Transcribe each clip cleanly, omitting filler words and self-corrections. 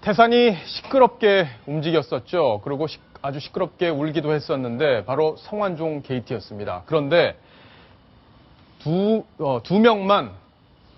태산이 시끄럽게 움직였었죠. 그리고 아주 시끄럽게 울기도 했었는데 바로 성완종 게이트였습니다. 그런데 두 명만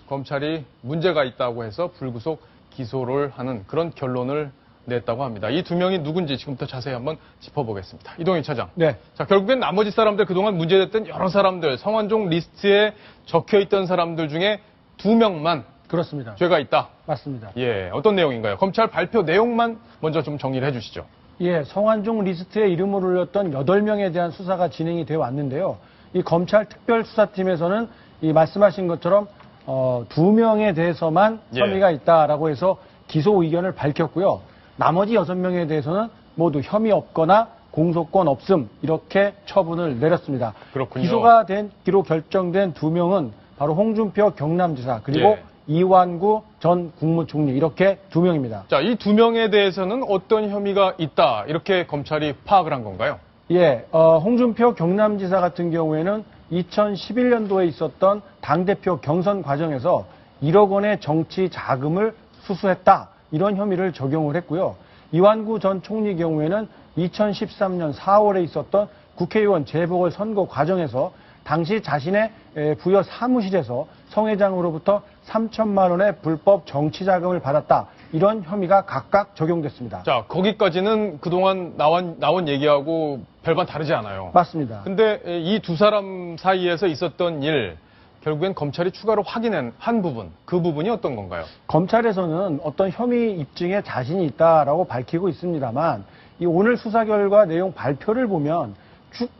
검찰이 문제가 있다고 해서 불구속 기소를 하는 그런 결론을 냈다고 합니다. 이 두 명이 누군지 지금부터 자세히 한번 짚어보겠습니다. 이동희 차장. 네. 자, 결국엔 나머지 사람들, 그동안 문제됐던 여러 사람들, 성완종 리스트에 적혀있던 사람들 중에 두 명만 그렇습니다. 죄가 있다. 맞습니다. 예, 어떤 내용인가요? 검찰 발표 내용만 먼저 좀 정리를 해주시죠. 예, 성완종 리스트에 이름을 올렸던 8명에 대한 수사가 진행이 되어 왔는데요. 이 검찰 특별수사팀에서는 이 말씀하신 것처럼 2명에 대해서만 혐의가 있다라고 해서 기소 의견을 밝혔고요. 나머지 6명에 대해서는 모두 혐의 없거나 공소권 없음 이렇게 처분을 내렸습니다. 그렇군요. 기소가 기로 결정된 2명은 바로 홍준표 경남지사 그리고 이완구 전 국무총리 이렇게 2명입니다. 자, 이 2명에 대해서는 어떤 혐의가 있다 이렇게 검찰이 파악을 한 건가요? 예, 홍준표 경남지사 같은 경우에는 2011년도에 있었던 당대표 경선 과정에서 1억 원의 정치 자금을 수수했다 이런 혐의를 적용을 했고요. 이완구 전 총리 경우에는 2013년 4월에 있었던 국회의원 재보궐선거 과정에서 당시 자신의 부여 사무실에서 성 회장으로부터 3천만 원의 불법 정치 자금을 받았다. 이런 혐의가 각각 적용됐습니다. 자, 거기까지는 그동안 나온 얘기하고 별반 다르지 않아요. 맞습니다. 근데 이 두 사람 사이에서 있었던 일, 결국엔 검찰이 추가로 확인한 부분, 그 부분이 어떤 건가요? 검찰에서는 어떤 혐의 입증에 자신이 있다라고 밝히고 있습니다만 이 오늘 수사 결과 내용 발표를 보면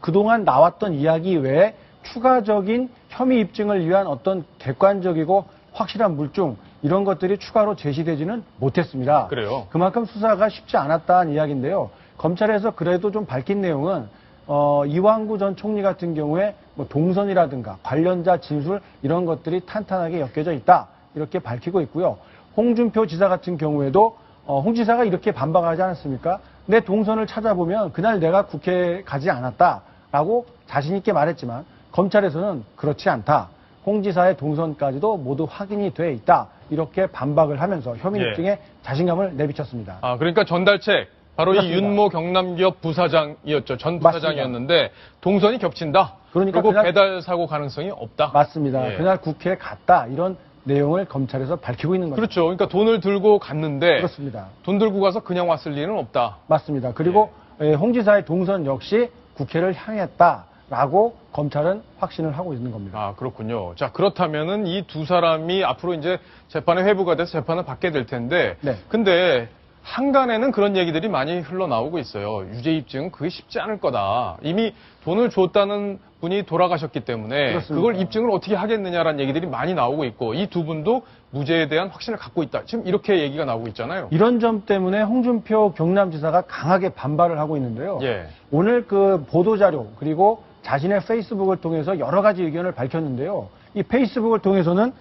그동안 나왔던 이야기 외에 추가적인 혐의 입증을 위한 어떤 객관적이고 확실한 물증 이런 것들이 추가로 제시되지는 못했습니다. 그래요? 그만큼 수사가 쉽지 않았다는 이야기인데요. 검찰에서 그래도 좀 밝힌 내용은 이완구 전 총리 같은 경우에 뭐 동선이라든가 관련자 진술 이런 것들이 탄탄하게 엮여져 있다 이렇게 밝히고 있고요. 홍준표 지사 같은 경우에도 홍 지사가 이렇게 반박하지 않았습니까? 내 동선을 찾아보면 그날 내가 국회에 가지 않았다라고 자신 있게 말했지만 검찰에서는 그렇지 않다. 홍 지사의 동선까지도 모두 확인이 돼 있다. 이렇게 반박을 하면서 혐의 입증에 자신감을 내비쳤습니다. 아, 그러니까 전달책 바로 그렇습니다. 이 윤모 경남기업 부사장이었죠. 전 부사장이었는데 동선이 겹친다. 그러니까 그리고 배달 사고 가능성이 없다. 맞습니다. 예. 그날 국회에 갔다. 이런 내용을 검찰에서 밝히고 있는 거죠. 그렇죠. 그러니까 돈을 들고 갔는데 그렇습니다. 돈 들고 가서 그냥 왔을 리는 없다. 맞습니다. 그리고 홍 지사의 동선 역시 국회를 향했다라고 검찰은 확신을 하고 있는 겁니다. 아, 그렇군요. 자, 그렇다면은 이 두 사람이 앞으로 이제 재판에 회부가 돼서 재판을 받게 될 텐데, 네. 근데 한간에는 그런 얘기들이 많이 흘러나오고 있어요. 유죄 입증은 그게 쉽지 않을 거다. 이미 돈을 줬다는 분이 돌아가셨기 때문에 그렇습니다. 그걸 입증을 어떻게 하겠느냐라는 얘기들이 많이 나오고 있고, 이 두 분도 무죄에 대한 확신을 갖고 있다. 지금 이렇게 얘기가 나오고 있잖아요. 이런 점 때문에 홍준표 경남지사가 강하게 반발을 하고 있는데요. 예. 오늘 그 보도자료 그리고 자신의 페이스북을 통해서 여러 가지 의견을 밝혔는데요. 이 페이스북을 통해서는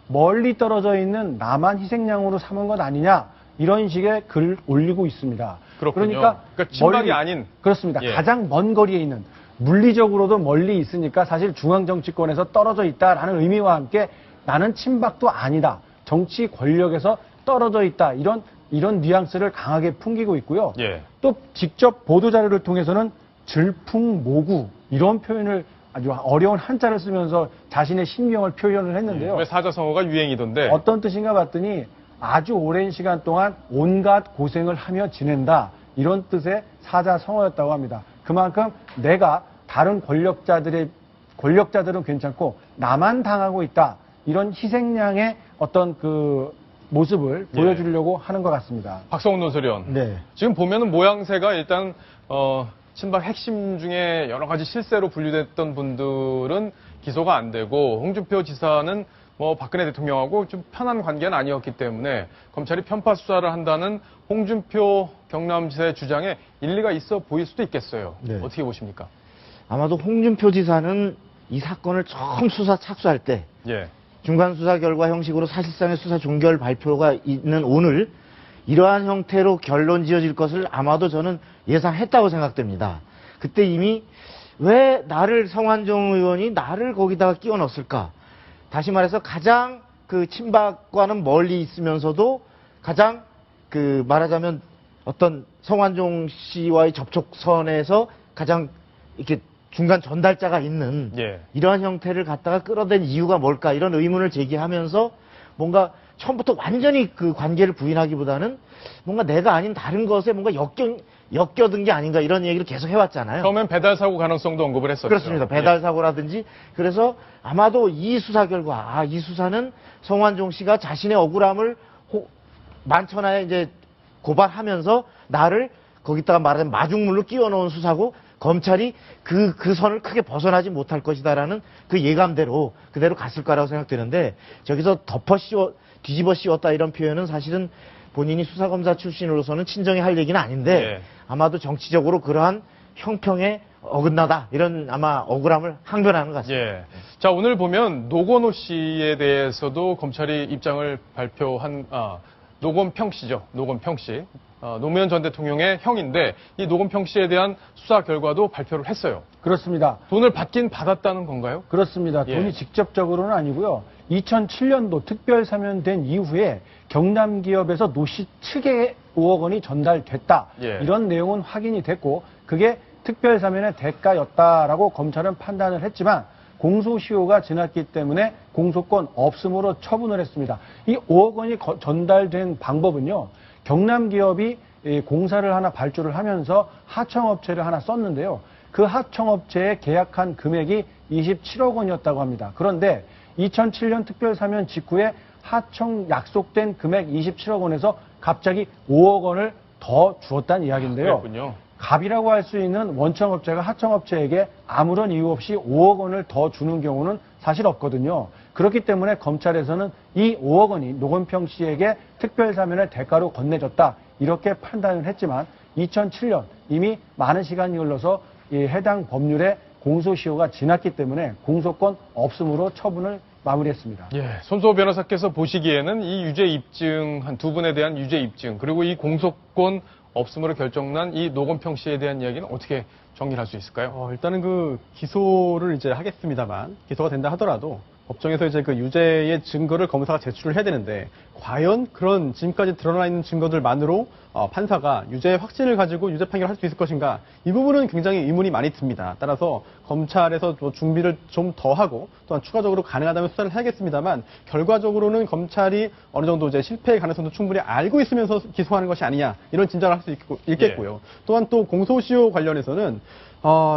멀리 떨어져 있는 나만 희생양으로 삼은 것 아니냐 이런 식의 글을 올리고 있습니다. 그렇군요. 그러니까 친박이 아닌. 그렇습니다. 예. 가장 먼 거리에 있는 물리적으로도 멀리 있으니까 사실 중앙정치권에서 떨어져 있다라는 의미와 함께 나는 친박도 아니다. 정치 권력에서 떨어져 있다. 이런 뉘앙스를 강하게 풍기고 있고요. 예. 또 직접 보도자료를 통해서는 질풍모구 이런 표현을 아주 어려운 한자를 쓰면서 자신의 심경을 표현을 했는데요. 왜 사자성어가 유행이던데. 어떤 뜻인가 봤더니 아주 오랜 시간 동안 온갖 고생을 하며 지낸다. 이런 뜻의 사자성어였다고 합니다. 그만큼 내가 다른 권력자들은 괜찮고 나만 당하고 있다. 이런 희생양의 어떤 그 모습을 보여주려고 하는 것 같습니다. 박성훈 논설위원. 네. 지금 보면은 모양새가 일단 친박 핵심 중에 여러 가지 실세로 분류됐던 분들은 기소가 안 되고 홍준표 지사는 뭐 박근혜 대통령하고 좀 편한 관계는 아니었기 때문에 검찰이 편파 수사를 한다는 홍준표 경남지사의 주장에 일리가 있어 보일 수도 있겠어요. 네. 어떻게 보십니까? 아마도 홍준표 지사는 이 사건을 처음 수사 착수할 때 예. 중간 수사 결과 형식으로 사실상의 수사 종결 발표가 있는 오늘 이러한 형태로 결론 지어질 것을 아마도 저는 예상했다고 생각됩니다. 그때 이미 왜 성완종 의원이 나를 거기다가 끼워 넣었을까? 다시 말해서 가장 그 친박과는 멀리 있으면서도 가장 말하자면 어떤 성완종 씨와의 접촉선에서 가장 이렇게 중간 전달자가 있는 예. 이러한 형태를 갖다가 끌어댄 이유가 뭘까 이런 의문을 제기하면서 뭔가 처음부터 완전히 그 관계를 부인하기보다는 뭔가 내가 아닌 다른 것에 뭔가 엮여든 게 아닌가 이런 얘기를 계속 해왔잖아요. 처음엔 배달 사고 가능성도 언급을 했었죠. 그렇습니다. 배달 사고라든지 그래서 아마도 이 수사 결과 이 수사는 성완종 씨가 자신의 억울함을 만천하에 이제 고발하면서 나를 거기다가 말하자면 마중물로 끼워 넣은 수사고 검찰이 그 선을 크게 벗어나지 못할 것이다라는 그 예감대로 그대로 갔을 거라고 생각되는데 저기서 뒤집어 씌웠다 이런 표현은 사실은 본인이 수사검사 출신으로서는 친정에 할 얘기는 아닌데 예. 아마도 정치적으로 그러한 형평에 어긋나다 이런 아마 억울함을 항변하는 것 같습니다. 예. 자, 오늘 보면 노건호 씨에 대해서도 검찰이 입장을 발표한, 노건평 씨죠. 노건평 씨. 노무현 전 대통령의 형인데 이 노건평 씨에 대한 수사 결과도 발표를 했어요. 그렇습니다. 돈을 받긴 받았다는 건가요? 그렇습니다. 예. 돈이 직접적으로는 아니고요. 2007년도 특별 사면된 이후에 경남 기업에서 노 씨 측에 5억 원이 전달됐다. 예. 이런 내용은 확인이 됐고 그게 특별 사면의 대가였다라고 검찰은 판단을 했지만 공소시효가 지났기 때문에 공소권 없음으로 처분을 했습니다. 이 5억 원이 전달된 방법은요. 경남 기업이 공사를 하나 발주를 하면서 하청업체를 하나 썼는데요. 그 하청업체에 계약한 금액이 27억 원이었다고 합니다. 그런데 2007년 특별사면 직후에 하청 약속된 금액 27억 원에서 갑자기 5억 원을 더 주었다는 이야기인데요. 그랬군요. 갑이라고 할 수 있는 원청업체가 하청업체에게 아무런 이유 없이 5억 원을 더 주는 경우는 사실 없거든요. 그렇기 때문에 검찰에서는 이 5억 원이 노건평 씨에게 특별사면의 대가로 건네졌다. 이렇게 판단을 했지만 2007년 이미 많은 시간이 흘러서 이 해당 법률의 공소시효가 지났기 때문에 공소권 없음으로 처분을 마무리했습니다. 예, 손수호 변호사께서 보시기에는 이 유죄 입증, 한 두 분에 대한 유죄 입증, 그리고 이 공소권 없음으로 결정난 이 노건평 씨에 대한 이야기는 어떻게 정리를 할 수 있을까요? 일단은 그 기소를 이제 하겠습니다만 기소가 된다 하더라도 법정에서 이제 그 유죄의 증거를 검사가 제출을 해야 되는데 과연 그런 지금까지 드러나 있는 증거들만으로 판사가 유죄의 확신을 가지고 유죄 판결을 할 수 있을 것인가 이 부분은 굉장히 의문이 많이 듭니다. 따라서 검찰에서 뭐 준비를 좀 더 하고 또한 추가적으로 가능하다면 수사를 해야겠습니다만 결과적으로는 검찰이 어느 정도 이제 실패의 가능성도 충분히 알고 있으면서 기소하는 것이 아니냐 이런 진단을 할 수 있겠고요. 또한 또 공소시효 관련해서는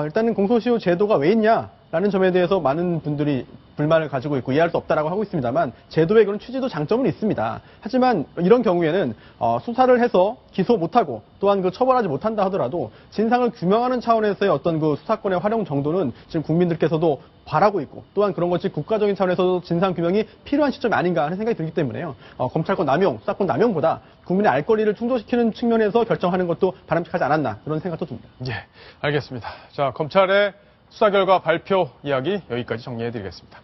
일단은 공소시효 제도가 왜 있냐라는 점에 대해서 많은 분들이 불만을 가지고 있고 이해할 수 없다라고 하고 있습니다만 제도의 그런 취지도 장점은 있습니다. 하지만 이런 경우에는 수사를 해서 기소 못하고 또한 그 처벌하지 못한다 하더라도 진상을 규명하는 차원에서의 어떤 그 수사권의 활용 정도는 지금 국민들께서도 바라고 있고 또한 그런 것이 국가적인 차원에서도 진상 규명이 필요한 시점이 아닌가 하는 생각이 들기 때문에요. 검찰권 남용, 수사권 남용보다 국민의 알 권리를 충족시키는 측면에서 결정하는 것도 바람직하지 않았나 그런 생각도 듭니다. 예, 알겠습니다. 자, 검찰의 수사 결과 발표 이야기 여기까지 정리해드리겠습니다.